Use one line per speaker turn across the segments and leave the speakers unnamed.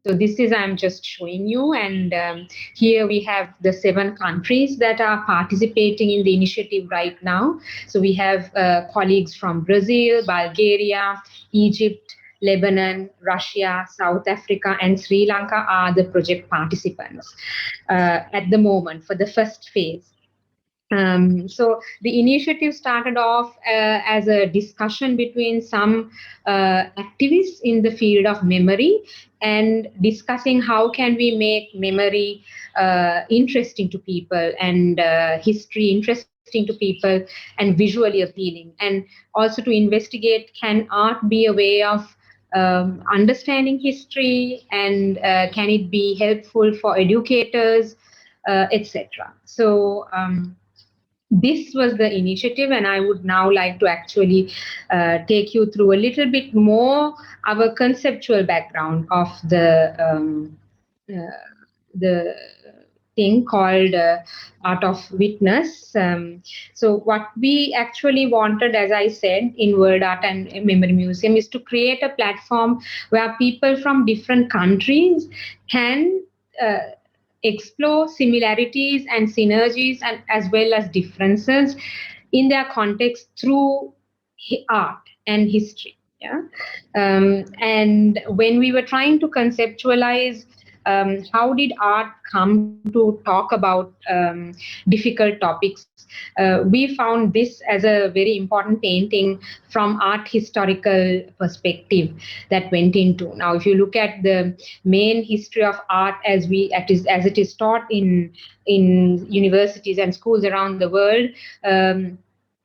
So this is I'm just showing you, and here we have the 7 countries that are participating in the initiative right now. So we have colleagues from Brazil, Bulgaria, Egypt, Lebanon, Russia, South Africa, and Sri Lanka are the project participants at the moment for the first phase. So the initiative started off as a discussion between some activists in the field of memory and discussing how can we make memory interesting to people and history interesting to people and visually appealing, and also to investigate can art be a way of understanding history, and can it be helpful for educators, etc. So this was the initiative, and I would now like to actually take you through a little bit more our conceptual background of uh, the thing called art of witness. So what we actually wanted, as I said, in World Art and Memory Museum is to create a platform where people from different countries can explore similarities and synergies, and as well as differences in their context through art and history. Yeah. And when we were trying to conceptualize how did art come to talk about difficult topics, we found this as a very important painting from art historical perspective that went into. Now, if you look at the main history of art as it is taught in universities and schools around the world,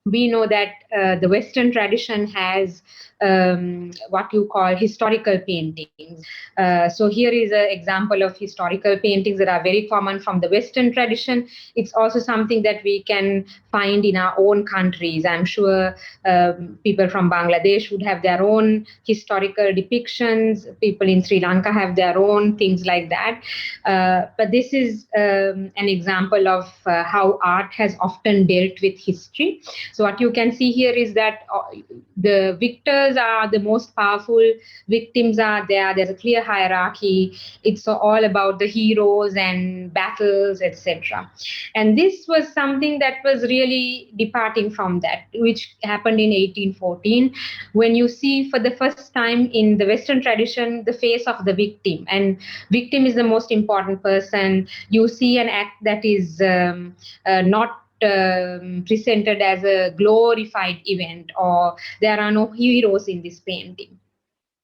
we know that the Western tradition has what you call historical paintings. So here is an example of historical paintings that are very common from the Western tradition. It's also something that we can find in our own countries. I'm sure people from Bangladesh would have their own historical depictions. People in Sri Lanka have their own things like that. But this is an example of how art has often dealt with history. So what you can see here is that the victors are the most powerful, victims are there. There's a clear hierarchy. It's all about the heroes and battles, etc. And this was something that was really departing from that, which happened in 1814, when you see for the first time in the Western tradition the face of the victim, and victim is the most important person. You see an act that is not presented as a glorified event, or there are no heroes in this painting.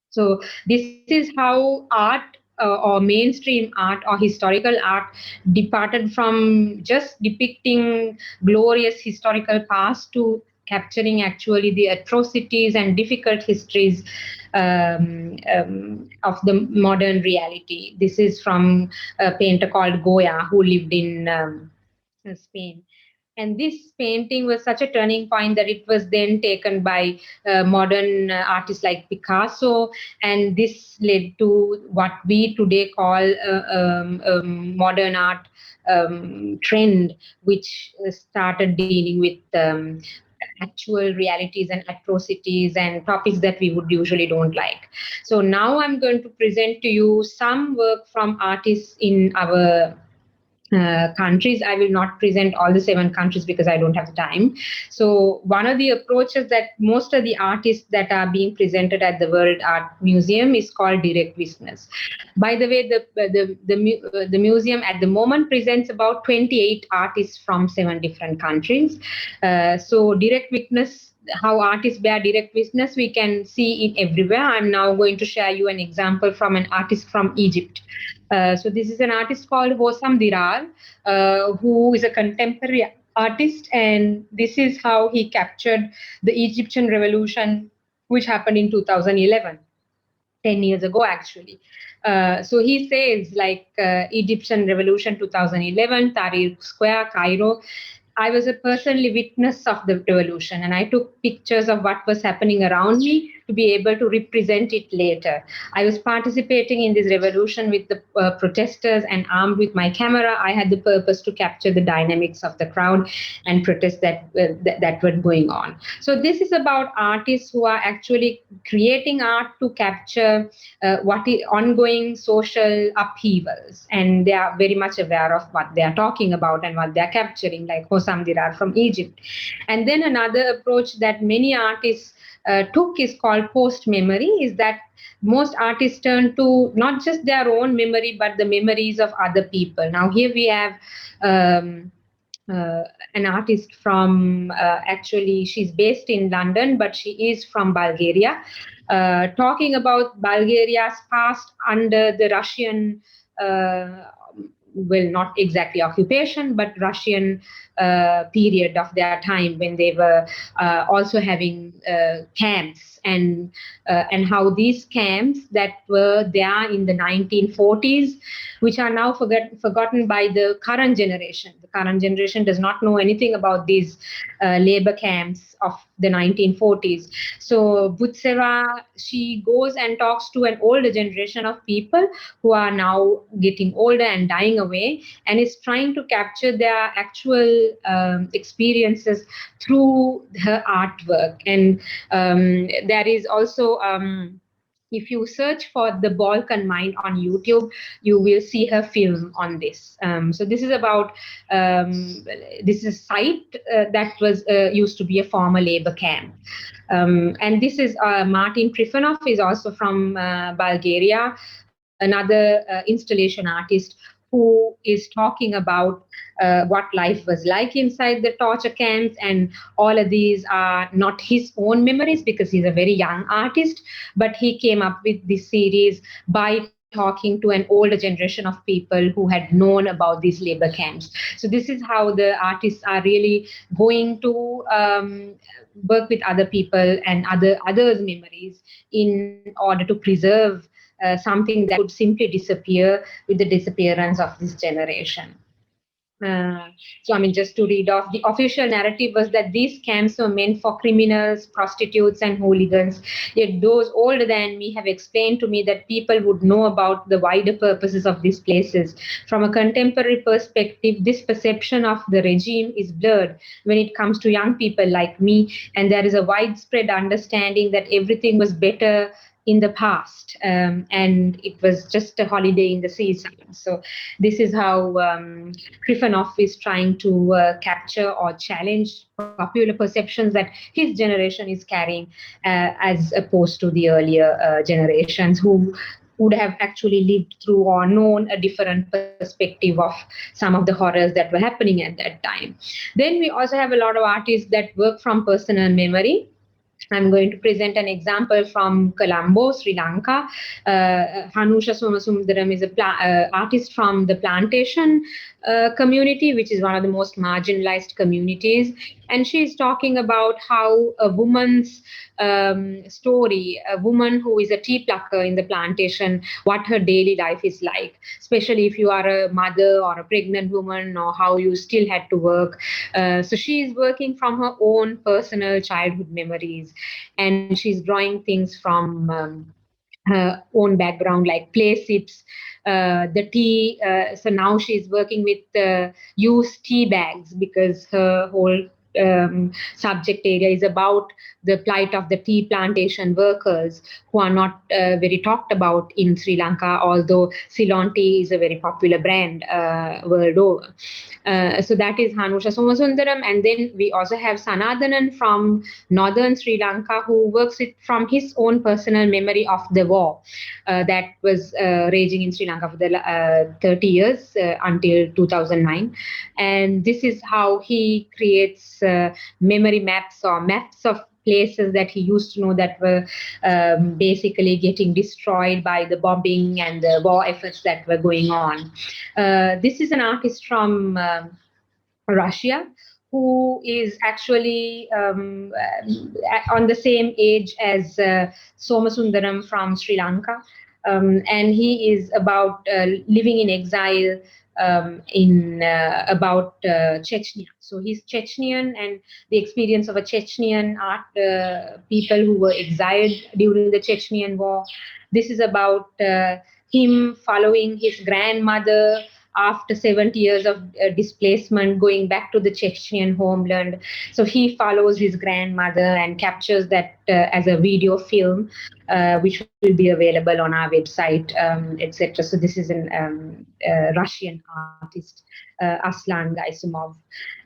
So this is how art or mainstream art or historical art departed from just depicting glorious historical past to capturing actually the atrocities and difficult histories of the modern reality. This is from a painter called Goya, who lived in Spain. And this painting was such a turning point that it was then taken by modern artists like Picasso, and this led to what we today call modern art trend, which started dealing with actual realities and atrocities and topics that we would usually don't like. So now I'm going to present to you some work from artists in our countries. I will not present all the 7 countries because I don't have the time. So one of the approaches that most of the artists that are being presented at the World Art Museum is called direct witness. By the way, the museum at the moment presents about 28 artists from 7 different countries. So direct witness, how artists bear direct witness, we can see it everywhere. I'm now going to share you an example from an artist from Egypt. So this is an artist called Hossam Dirar, who is a contemporary artist, and this is how he captured the Egyptian revolution, which happened in 2011. 10 years ago, actually. So he says, like, Egyptian Revolution 2011, Tahrir Square, Cairo. I was a personally witness of the revolution, and I took pictures of what was happening around me. to be able to represent it later. I was participating in this revolution with the protesters, and armed with my camera, I had the purpose to capture the dynamics of the crowd and protests that were going on. So this is about artists who are actually creating art to capture what is ongoing social upheavals, and they are very much aware of what they are talking about and what they are capturing, like Hossam Dirar from Egypt. And then another approach that many artists took is called post memory, is that most artists turn to not just their own memory but the memories of other people. Now here we have um, uh, an artist from actually she's based in London, but she is from Bulgaria, talking about Bulgaria's past under the Russian, well, not exactly occupation, but Russian period of their time, when they were also having camps, and how these camps that were there in the 1940s, which are now forgotten by the current generation. The current generation does not know anything about these labor camps of the 1940s. So Butseva, she goes and talks to an older generation of people who are now getting older and dying away, and is trying to capture their actual experiences through her artwork. And there is also if you search for the Balkan Mind on YouTube, you will see her film on this. So this is about this is a site that was used to be a former labor camp. And this is Martin Trifonov is also from Bulgaria, another installation artist who is talking about what life was like inside the torture camps. And all of these are not his own memories because he's a very young artist, but he came up with this series by talking to an older generation of people who had known about these labor camps. So this is how the artists are really going to work with other people and others' memories in order to preserve something that could simply disappear with the disappearance of this generation. So, I mean, just to read off, the official narrative was that these camps were meant for criminals, prostitutes, and hooligans. Yet those older than me have explained to me that people would know about the wider purposes of these places. From a contemporary perspective, this perception of the regime is blurred when it comes to young people like me, and there is a widespread understanding that everything was better in the past, and it was just a holiday in the seaside. So this is how Trifonov is trying to capture or challenge popular perceptions that his generation is carrying, as opposed to the earlier generations who would have actually lived through or known a different perspective of some of the horrors that were happening at that time. Then we also have a lot of artists that work from personal memory. I'm going to present an example from Colombo, Sri Lanka. Hanusha Somasundaram is an artist from the plantation community, which is one of the most marginalized communities. And she's talking about how a woman's story, a woman who is a tea plucker in the plantation, what her daily life is like, especially if you are a mother or a pregnant woman, or how you still had to work. So she is working from her own personal childhood memories, and she's drawing things from her own background, like play sips, the tea. So now she's working with used tea bags because her whole subject area is about the plight of the tea plantation workers who are not very talked about in Sri Lanka, although Ceylon tea is a very popular brand world over. So that is Hanusha Somasundaram. And then we also have Sanadanan from northern Sri Lanka, who works it from his own personal memory of the war that was raging in Sri Lanka for the 30 years until 2009. And this is how he creates memory maps or maps of places that he used to know that were basically getting destroyed by the bombing and the war efforts that were going on. This is an artist from Russia who is actually on the same age as Somasundaram from Sri Lanka. and he is about living in exile in about Chechnya. So he's Chechnyan, and the experience of a Chechnyan art people who were exiled during the Chechnyan War. This is about him following his grandmother after 70 years of displacement, going back to the Chechen homeland. So he follows his grandmother and captures that as a video film, which will be available on our website, etc. So this is an Russian artist, Aslan Gaisumov.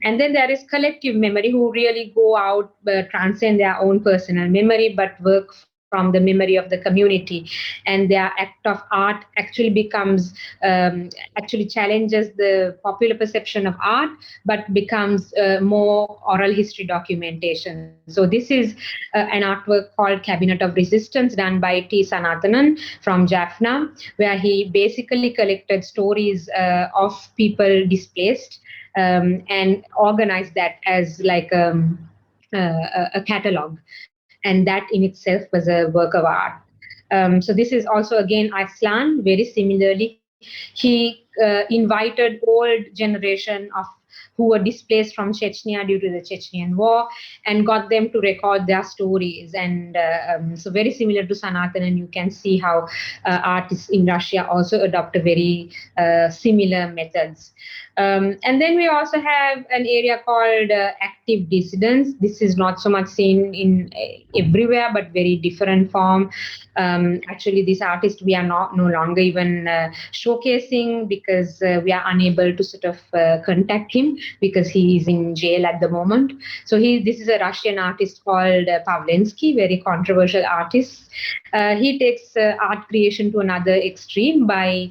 And then there is collective memory, who really go out, transcend their own personal memory, but work from the memory of the community. And their act of art actually becomes, actually challenges the popular perception of art, but becomes more oral history documentation. So this is an artwork called Cabinet of Resistance, done by T. Sanathanan from Jaffna, where he basically collected stories of people displaced, and organized that as like a catalog. And that in itself was a work of art. So this is also again Aslan. Very similarly, he invited old generation of who were displaced from Chechnya due to the Chechen War, and got them to record their stories. And so very similar to Sanatan, and you can see how artists in Russia also adopt a very similar methods. And then we also have an area called active dissidence. This is not so much seen in everywhere, but very different form. Actually, this artist we are not no longer even showcasing, because we are unable to sort of contact him because he is in jail at the moment. So this is a Russian artist called Pavlensky, very controversial artist. He takes art creation to another extreme by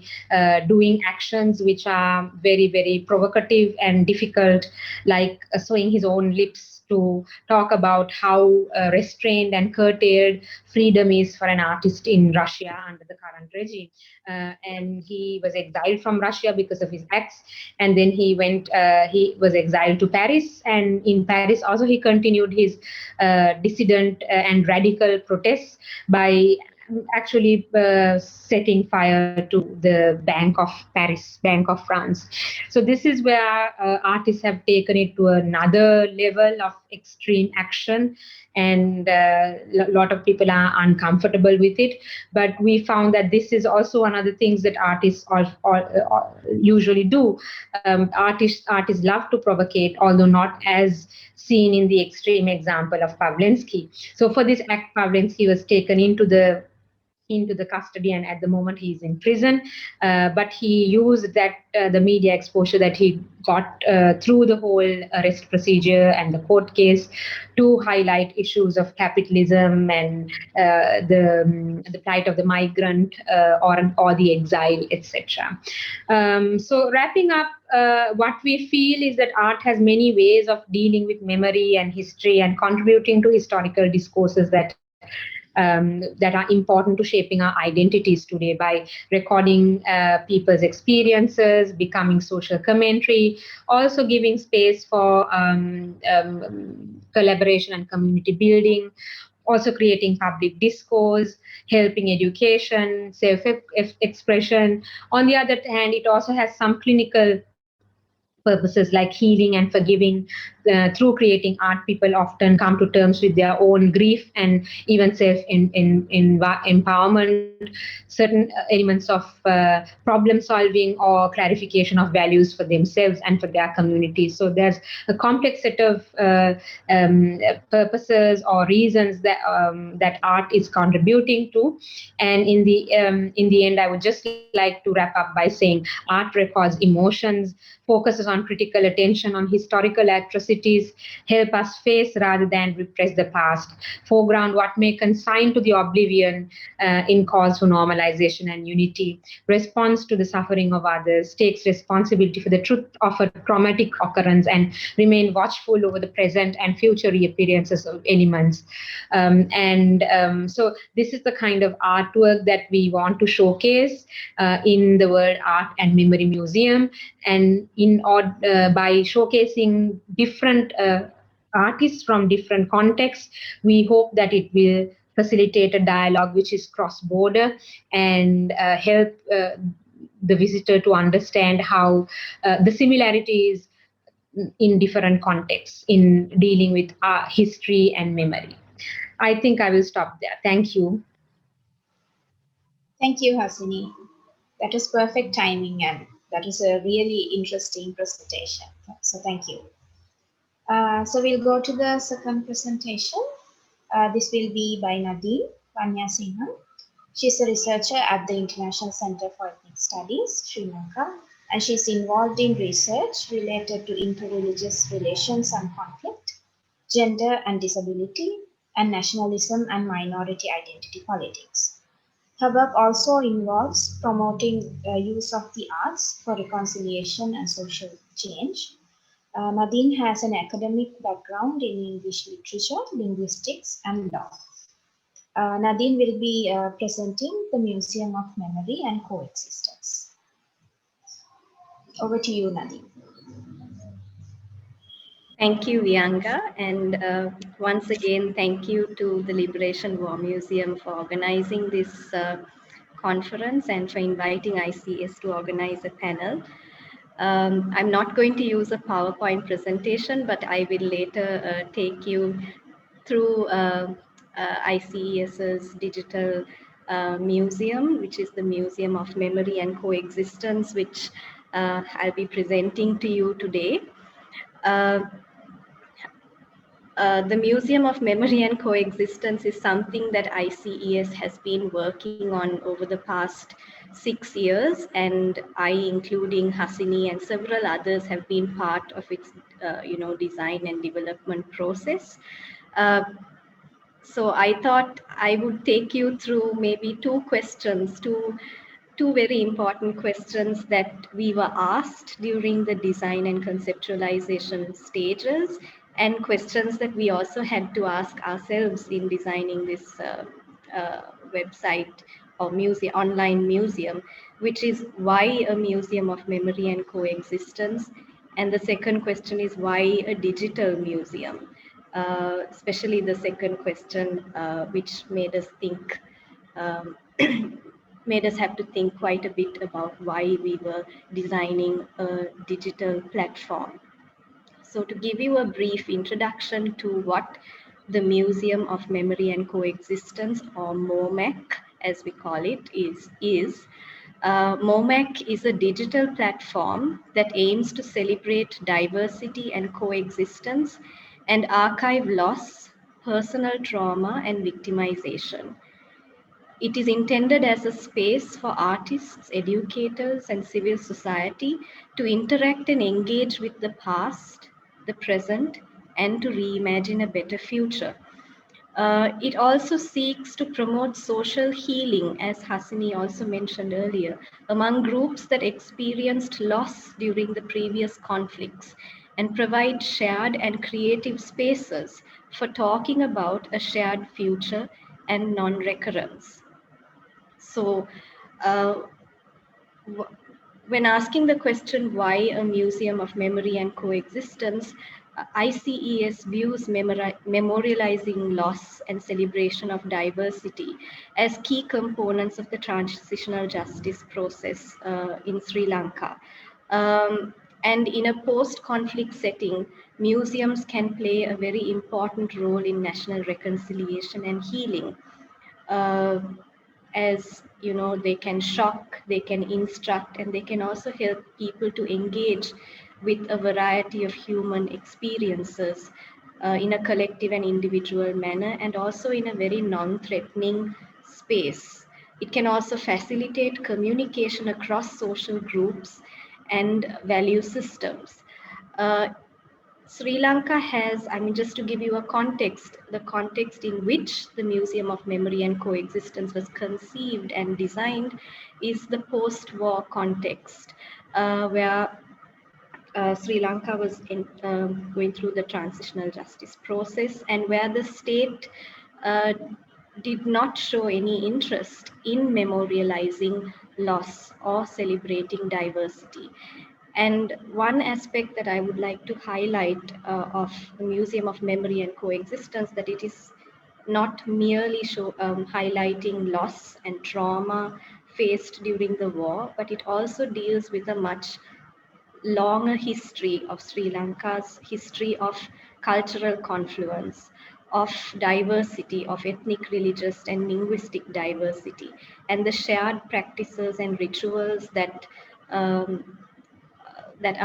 doing actions which are very, very provocative and difficult, like sewing his own lips to talk about how restrained and curtailed freedom is for an artist in Russia under the current regime. And he was exiled from Russia because of his acts. And then he was exiled to Paris. And in Paris also he continued his dissident and radical protests by actually setting fire to the Bank of Paris, Bank of France. So this is where artists have taken it to another level of extreme action, and a lot of people are uncomfortable with it. But we found that this is also one of the things that artists usually do. Artists love to provocate, although not as seen in the extreme example of Pavlensky. So for this act, Pavlensky was taken into the custody, and at the moment he is in prison. But he used that the media exposure that he got through the whole arrest procedure and the court case to highlight issues of capitalism and the plight of the migrant, or the exile, etc. So wrapping up, what we feel is that art has many ways of dealing with memory and history and contributing to historical discourses that are important to shaping our identities today, by recording people's experiences, becoming social commentary, also giving space for collaboration and community building, also creating public discourse, helping education, self-expression. On the other hand, it also has some clinical purposes like healing and forgiving. Through creating art, people often come to terms with their own grief and even self-empowerment, certain elements of problem solving or clarification of values for themselves and for their communities. So there's a complex set of purposes or reasons that art is contributing to. And in the end, I would just like to wrap up by saying art records emotions, focuses on critical attention on historical atrocities, help us face rather than repress the past, foreground what may consign to the oblivion in cause for normalization and unity, responds to the suffering of others, takes responsibility for the truth of a traumatic occurrence, and remain watchful over the present and future reappearances of elements. So this is the kind of artwork that we want to showcase in the World Art and Memory Museum. And by showcasing different artists from different contexts, we hope that it will facilitate a dialogue which is cross-border and help the visitor to understand how the similarities in different contexts in dealing with history and memory. I think I will stop there. Thank you.
Thank you, Hasini. That was perfect timing and that was a really interesting presentation. So thank you. So we'll go to the second presentation. This will be by Nadine Panyasingham. She's a researcher at the International Center for Ethnic Studies, Sri Lanka, and she's involved in research related to interreligious relations and conflict, gender and disability, and nationalism and minority identity politics. Her work also involves promoting use of the arts for reconciliation and social change. Nadine has an academic background in English literature, linguistics, and law. Nadine will be presenting the Museum of Memory and Coexistence. Over to you, Nadine.
Thank you, Vyanga. And once again, thank you to the Liberation War Museum for organizing this conference and for inviting ICS to organize a panel. I'm not going to use a PowerPoint presentation, but I will later take you through ICES's digital museum, which is the Museum of Memory and Coexistence, which I'll be presenting to you today. The Museum of Memory and Coexistence is something that ICES has been working on over the past 6 years, and I, including Hasini and several others, have been part of its design and development process. So I thought I would take you through maybe two very important questions that we were asked during the design and conceptualization stages, and questions that we also had to ask ourselves in designing this website or online museum, which is why a museum of memory and coexistence? And the second question is why a digital museum? Especially the second question, which made us think, made us have to think quite a bit about why we were designing a digital platform. So to give you a brief introduction to what the Museum of Memory and Coexistence, or MOMEC as we call it, is MOMEC is a digital platform that aims to celebrate diversity and coexistence and archive loss, personal trauma, and victimization. It is intended as a space for artists, educators, and civil society to interact and engage with the past, the present, and to reimagine a better future. It also seeks to promote social healing, as Hasini also mentioned earlier, among groups that experienced loss during the previous conflicts, and provide shared and creative spaces for talking about a shared future and non-recurrence. So, when asking the question why a museum of memory and coexistence, ICES views memorializing loss and celebration of diversity as key components of the transitional justice process in Sri Lanka. And in a post-conflict setting, museums can play a very important role in national reconciliation and healing. As you know, they can shock, they can instruct, and they can also help people to engage with a variety of human experiences in a collective and individual manner, and also in a very non-threatening space. It can also facilitate communication across social groups and value systems. Sri Lanka has, just to give you a context, the context in which the Museum of Memory and Coexistence was conceived and designed is the post-war context, where Sri Lanka was going through the transitional justice process, and where the state did not show any interest in memorializing loss or celebrating diversity. And one aspect that I would like to highlight of the Museum of Memory and Coexistence, that it is not merely highlighting loss and trauma faced during the war, but it also deals with a much longer history of Sri Lanka's history of cultural confluence, of diversity, of ethnic, religious, and linguistic diversity, and the shared practices and rituals that are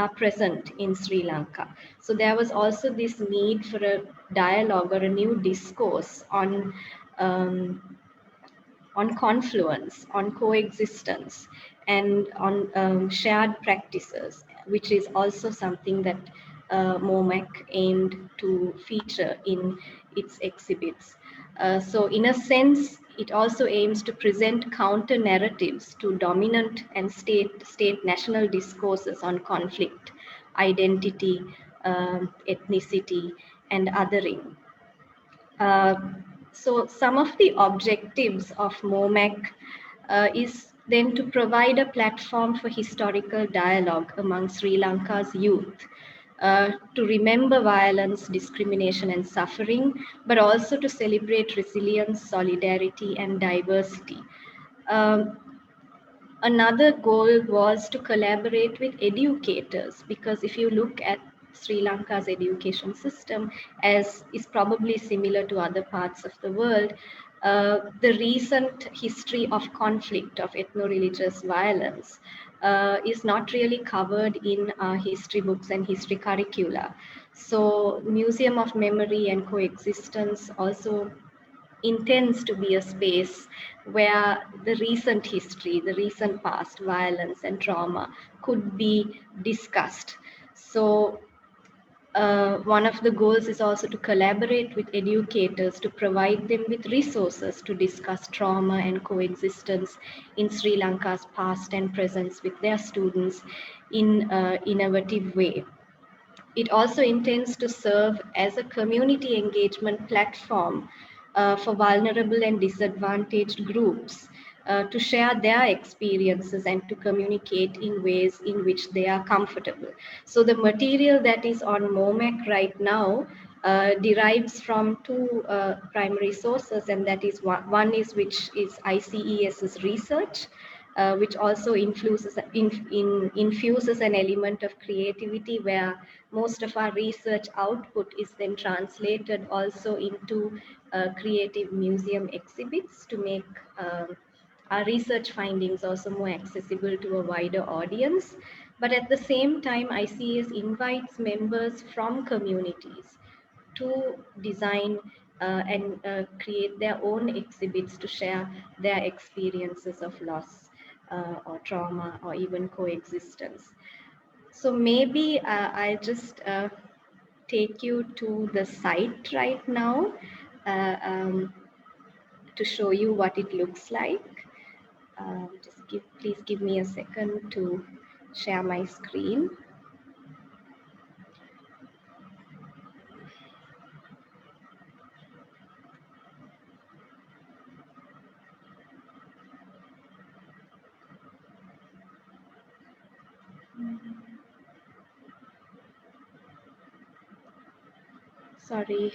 present in Sri Lanka. So there was also this need for a dialogue or a new discourse on confluence, on coexistence, and on shared practices, which is also something that MOMAC aimed to feature in its exhibits. So in a sense, it also aims to present counter narratives to dominant and state national discourses on conflict, identity, ethnicity, and othering. Uh, so some of the objectives of MOMAC is then to provide a platform for historical dialogue among Sri Lanka's youth, to remember violence, discrimination, and suffering, but also to celebrate resilience, solidarity, and diversity. Um, Another goal was to collaborate with educators, because if you look at Sri Lanka's education system, as is probably similar to other parts of the world, the recent history of conflict, of ethno-religious violence, is not really covered in history books and history curricula. So Museum of Memory and Coexistence also intends to be a space where the recent history, the recent past, violence and trauma could be discussed. So one of the goals is also to collaborate with educators to provide them with resources to discuss trauma and coexistence in Sri Lanka's past and presence with their students in an innovative way. It also intends to serve as a community engagement platform for vulnerable and disadvantaged groups to share their experiences and to communicate in ways in which they are comfortable. So the material that is on MOMAC right now derives from two primary sources, and that is one is which is ICES's research, which also infuses an element of creativity, where most of our research output is then translated also into creative museum exhibits to make our research findings also more accessible to a wider audience. But at the same time, ICS invites members from communities to design and create their own exhibits to share their experiences of loss or trauma or even coexistence. So maybe I'll just take you to the site right now to show you what it looks like. Please give me a second to share my screen. Sorry.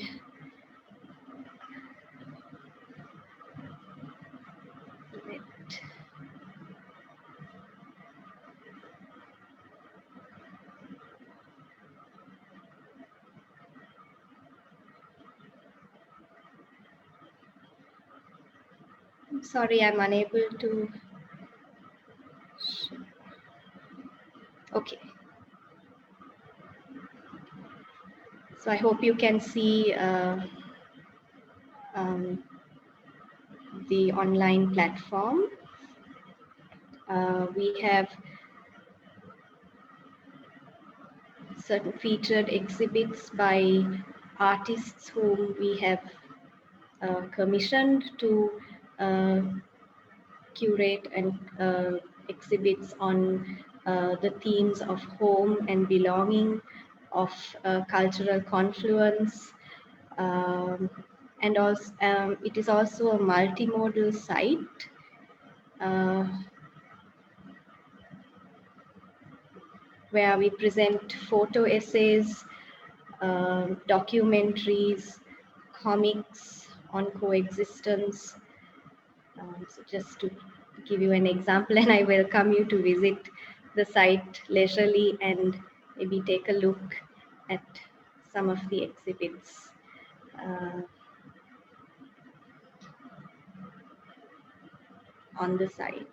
I'm sorry, I'm unable to. Okay. So I hope you can see the online platform. We have certain featured exhibits by artists whom we have commissioned to curate and exhibits on the themes of home and belonging, of cultural confluence, and also it is also a multimodal site. Where we present photo essays, documentaries, comics, on coexistence. So just to give you an example, and I welcome you to visit the site leisurely and maybe take a look at some of the exhibits on the site.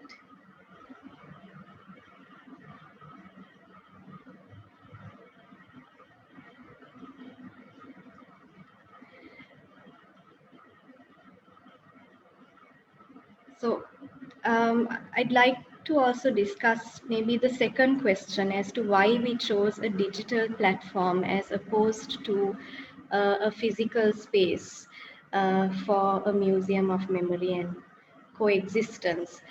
So I'd like to also discuss maybe the second question as to why we chose a digital platform as opposed to a physical space for a museum of memory and coexistence.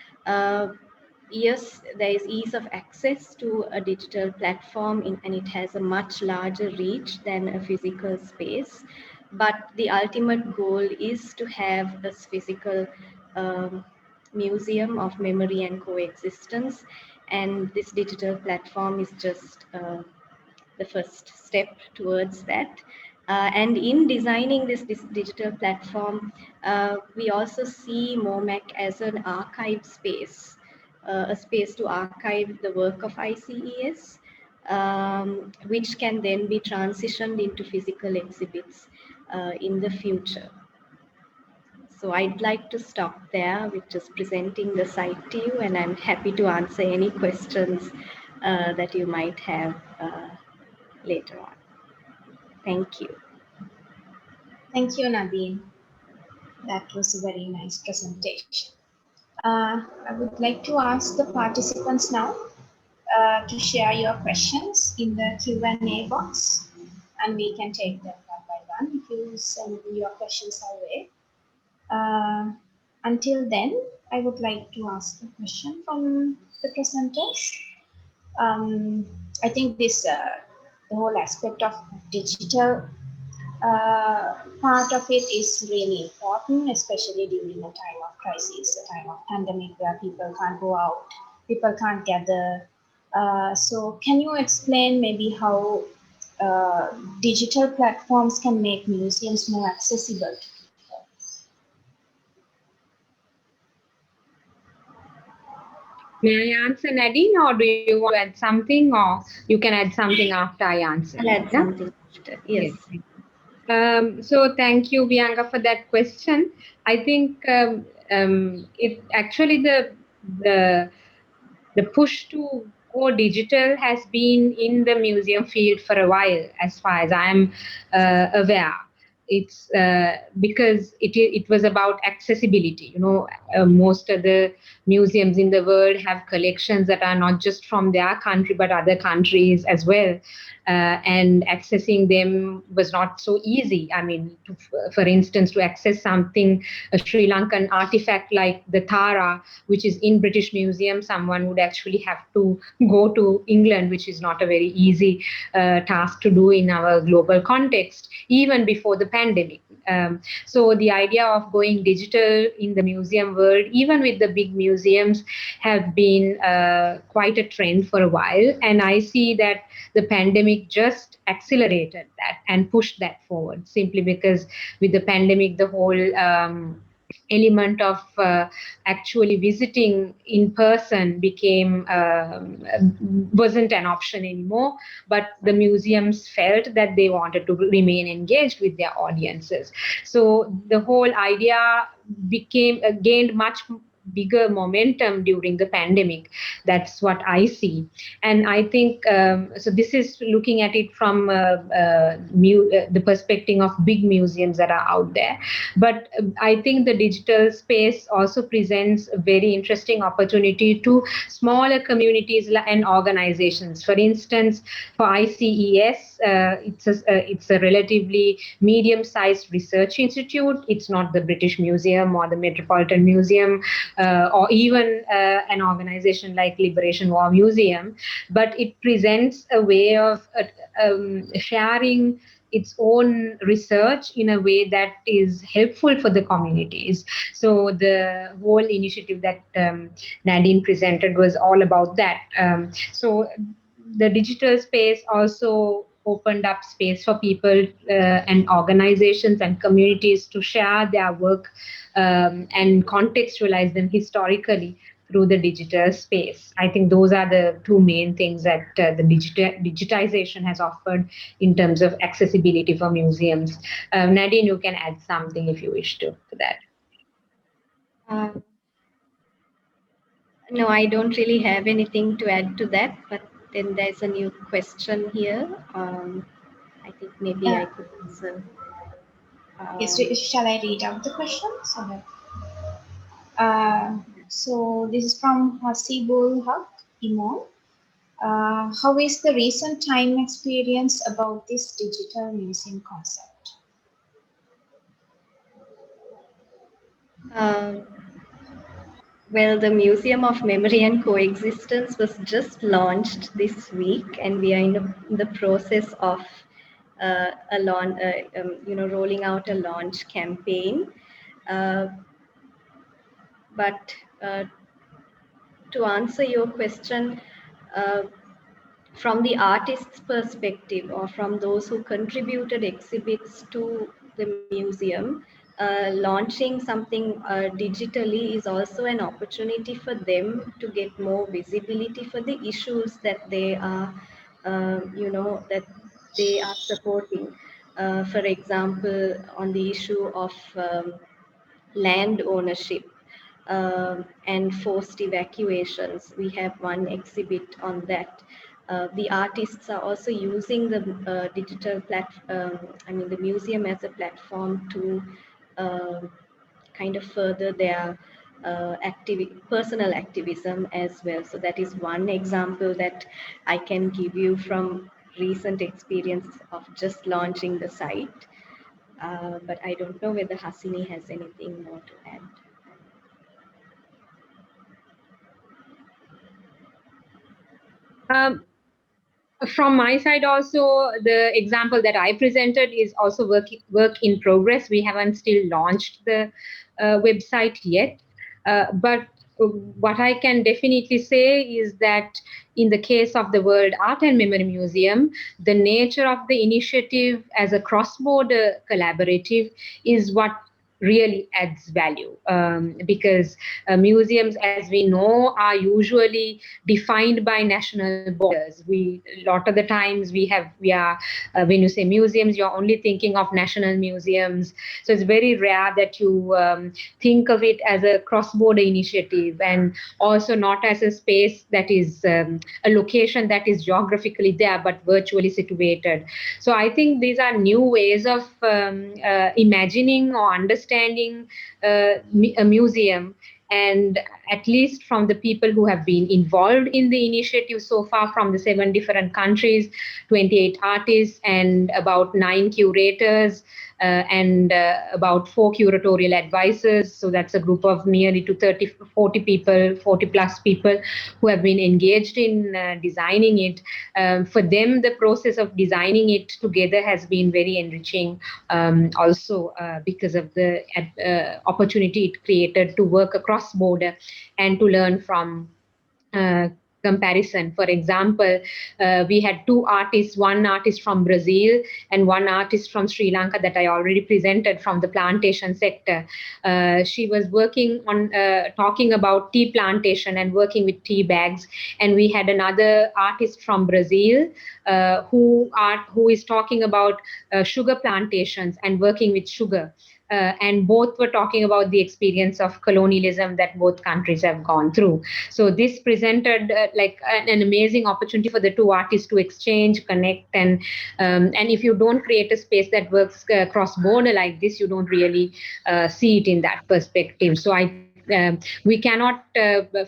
Yes, there is ease of access to a digital platform and it has a much larger reach than a physical space. But the ultimate goal is to have a physical museum of memory and coexistence. And this digital platform is just the first step towards that. And in designing this digital platform, we also see MOMAC as an archive space, a space to archive the work of ICES, which can then be transitioned into physical exhibits in the future. So I'd like to stop there with just presenting the site to you, and I'm happy to answer any questions that you might have later on. Thank you.
Thank you, Nadine. That was a very nice presentation. I would like to ask the participants now to share your questions in the Q&A box, and we can take them one by one if you send your questions our way. Until then, I would like to ask a question from the presenters. I think this the whole aspect of digital part of it is really important, especially during a time of crisis, a time of pandemic where people can't go out, people can't gather. So can you explain maybe how digital platforms can make museums more accessible to people?
May I answer, Nadine, or do you want to add something, or you can add something after I answer?
I'll add something after. Yes.
So thank you, Bianca, for that question. I think it actually the push to go digital has been in the museum field for a while, as far as I am aware. It's because it was about accessibility. You know, most of the museums in the world have collections that are not just from their country but other countries as well, and accessing them was not so easy. I mean, for instance, to access something, a Sri Lankan artifact like the Tara, which is in British Museum, someone would actually have to go to England, which is not a very easy task to do in our global context, even before the pandemic. So the idea of going digital in the museum world, even with the big museums, have been quite a trend for a while. And I see that the pandemic just accelerated that and pushed that forward, simply because with the pandemic, the whole element of actually visiting in person wasn't an option anymore, but the museums felt that they wanted to remain engaged with their audiences. So the whole idea gained much bigger momentum during the pandemic. That's what I see. And I think, so this is looking at it from the perspective of big museums that are out there. But I think the digital space also presents a very interesting opportunity to smaller communities and organizations. For instance, for ICES, it's a relatively medium-sized research institute. It's not the British Museum or the Metropolitan Museum, or even an organization like Liberation War Museum, but it presents a way of sharing its own research in a way that is helpful for the communities. So the whole initiative that Nadine presented was all about that. So the digital space also opened up space for people and organizations and communities to share their work and contextualize them historically through the digital space. I think those are the two main things that the digitization has offered in terms of accessibility for museums. Nadine, you can add something if you wish to that.
No, I don't really have anything to add to that, but then there's a new question here. I think maybe I could answer.
Yes, shall I read out the question? So this is from Hasibul Haq Imam. How is the recent time experience about this digital museum concept?
Well, the Museum of Memory and Coexistence was just launched this week, and we are in the process of rolling out a launch campaign. But to answer your question, from the artist's perspective or from those who contributed exhibits to the museum, launching something digitally is also an opportunity for them to get more visibility for the issues that they are, that they are supporting. For example, on the issue of land ownership and forced evacuations. We have one exhibit on that. The artists are also using the digital platform, the museum as a platform to kind of further their personal activism as well. So that is one example that I can give you from recent experience of just launching the site. But I don't know whether Hasini has anything more to add.
From my side also, the example that I presented is also work in progress. We haven't still launched the website yet, but what I can definitely say is that in the case of the World Art and Memory Museum, the nature of the initiative as a cross-border collaborative is what really adds value, because museums, as we know, are usually defined by national borders. A lot of the times we are when you say museums, you're only thinking of national museums. So it's very rare that you think of it as a cross-border initiative, and also not as a space that is a location that is geographically there but virtually situated. So I think these are new ways of imagining or understanding a museum, and at least from the people who have been involved in the initiative so far, from the 7 different countries, 28 artists and about 9 curators, and about 4 curatorial advisors. So that's a group of nearly to 40 people, 40 plus people who have been engaged in designing it. For them, the process of designing it together has been very enriching, also because of the opportunity it created to work across border and to learn from comparison. For example, we had 2 artists, one artist from Brazil and one artist from Sri Lanka that I already presented from the plantation sector. She was working on talking about tea plantation and working with tea bags. And we had another artist from Brazil who is talking about sugar plantations and working with sugar. And both were talking about the experience of colonialism that both countries have gone through. So this presented like an amazing opportunity for the 2 artists to exchange, connect, and if you don't create a space that works cross-border like this, you don't really see it in that perspective. So we cannot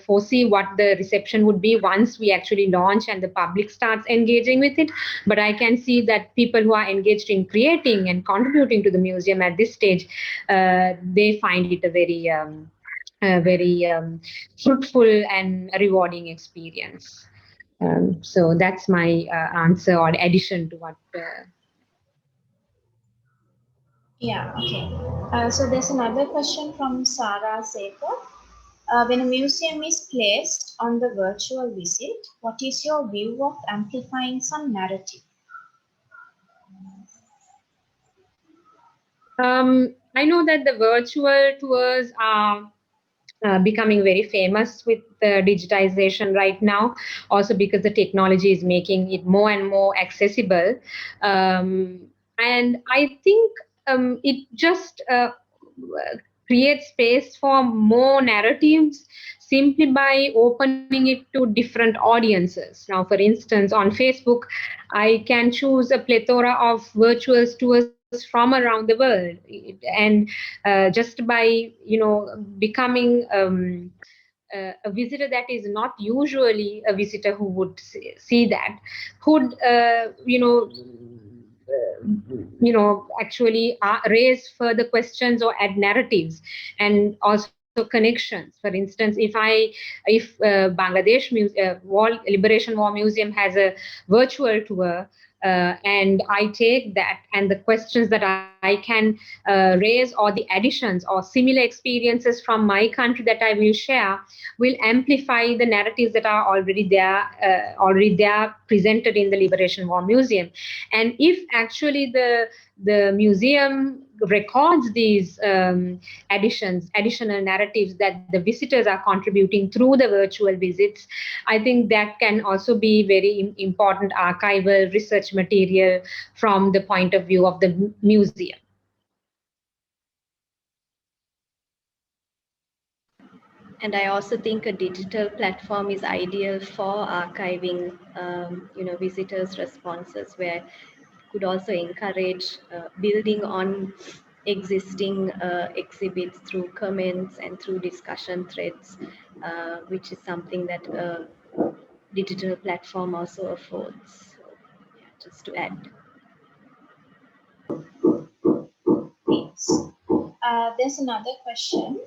foresee what the reception would be once we actually launch and the public starts engaging with it. But I can see that people who are engaged in creating and contributing to the museum at this stage, they find it a very fruitful and rewarding experience. So that's my answer or addition to what.
Yeah, okay. So there's another question from Sarah Sefer. When a museum is placed on the virtual visit, what is your view of amplifying some narrative?
I know that the virtual tours are becoming very famous with the digitization right now, also because the technology is making it more and more accessible. And I think it just creates space for more narratives simply by opening it to different audiences. Now, for instance, on Facebook, I can choose a plethora of virtual tours from around the world, and just by becoming a visitor that is not usually a visitor who would see that could actually raise further questions or add narratives and also connections. For instance, if War Liberation War Museum has a virtual tour, and I take that, and the questions that I can raise, or the additions or similar experiences from my country that I will share, will amplify the narratives that are already there presented in the Liberation War Museum. And if actually the museum records these additional narratives that the visitors are contributing through the virtual visits, I think that can also be very important archival research material from the point of view of the museum.
And I also think a digital platform is ideal for archiving, visitors' responses, where could also encourage building on existing exhibits through comments and through discussion threads, which is something that a digital platform also affords. So, yeah, just to add.
Thanks. There's another question.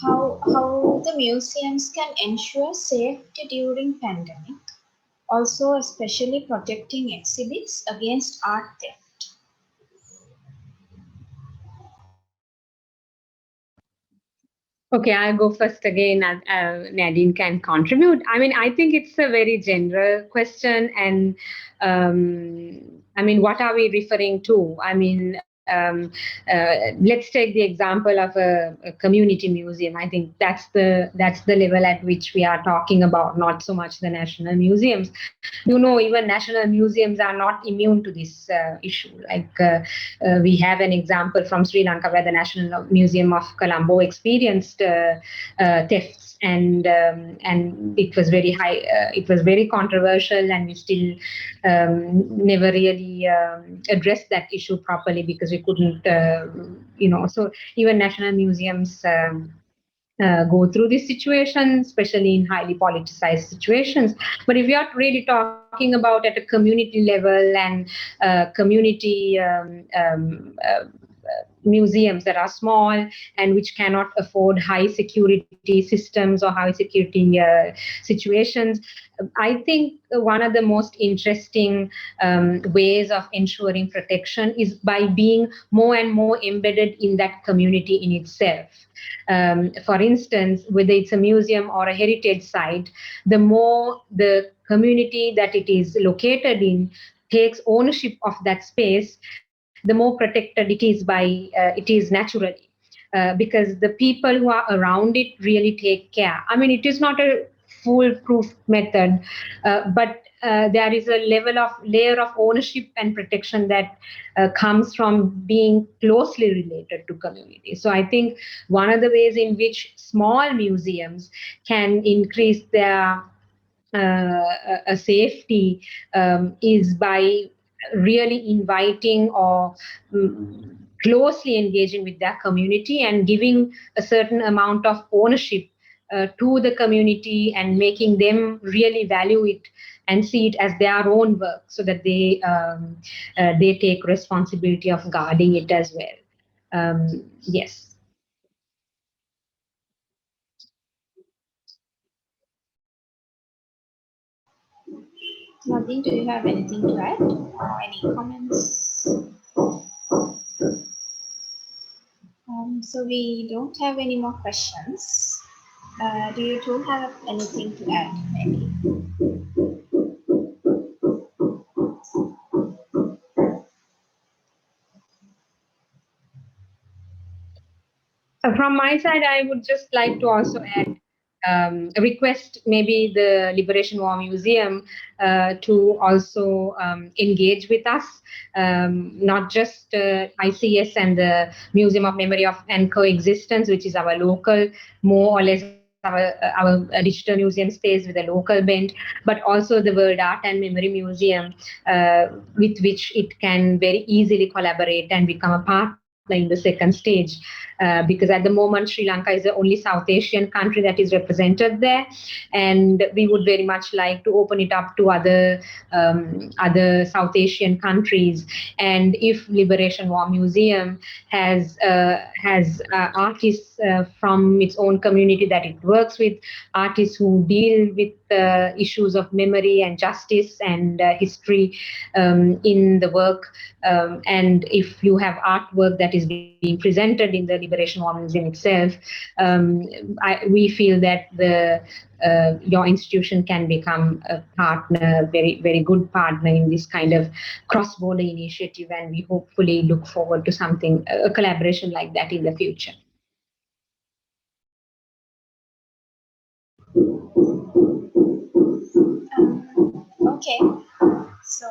How the museums can ensure safety during pandemic, also especially protecting exhibits against art theft.
Okay, I'll go first again. Nadine can contribute. I mean, I think it's a very general question, and I mean, what are we referring to? I mean, let's take the example of a community museum. I think that's the level at which we are talking about, not so much the national museums. Even national museums are not immune to this issue. Like we have an example from Sri Lanka where the National Museum of Colombo experienced thefts, and it was very high. It was very controversial, and we still never really addressed that issue properly because we couldn't. So even national museums. Go through this situation, especially in highly politicized situations. But if we are really talking about at a community level and community museums that are small and which cannot afford high security systems or high security situations, I think one of the most interesting ways of ensuring protection is by being more and more embedded in that community in itself. For instance, whether it's a museum or a heritage site, the more the community that it is located in takes ownership of that space, the more protected it is naturally. Because the people who are around it really take care. I mean, it is not a foolproof method, but there is a layer of ownership and protection that comes from being closely related to community. So I think one of the ways in which small museums can increase their a safety is by really inviting or closely engaging with their community and giving a certain amount of ownership to the community and making them really value it and see it as their own work, so that they take responsibility of guarding it as well. Yes.
Nadine, do you have anything to add or any comments? So we don't have any more questions. Do you two have anything to add, maybe?
From my side, I would just like to also add request maybe the Liberation War Museum to also engage with us, not just ICS and the Museum of Memory of and Coexistence, which is our local, more or less our digital museum space with a local bent, but also the World Art and Memory Museum, with which it can very easily collaborate and become a partner in the second stage. Because at the moment, Sri Lanka is the only South Asian country that is represented there, and we would very much like to open it up to other South Asian countries. And if Liberation War Museum has artists from its own community that it works with, artists who deal with issues of memory and justice and history in the work. And if you have artwork that is being presented in the Liberation War Museum itself, we feel that your institution can become a partner, very, very good partner in this kind of cross-border initiative. And we hopefully look forward to something, a collaboration like that in the future.
Okay, so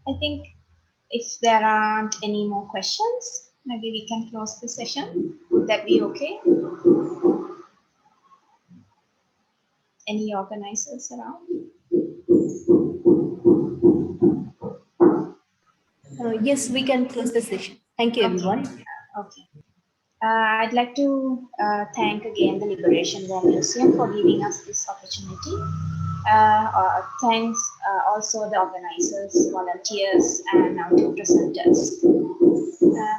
I think if there aren't any more questions, maybe we can close the session. Would that be okay? Any organizers around?
Yes, we can close the session. Thank you, everyone.
Okay. I'd like to thank again the Liberation War Museum for giving us this opportunity. Thanks also the organizers, volunteers, and our two presenters.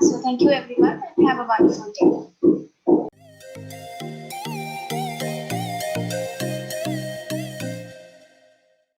So thank you everyone, and have a wonderful day.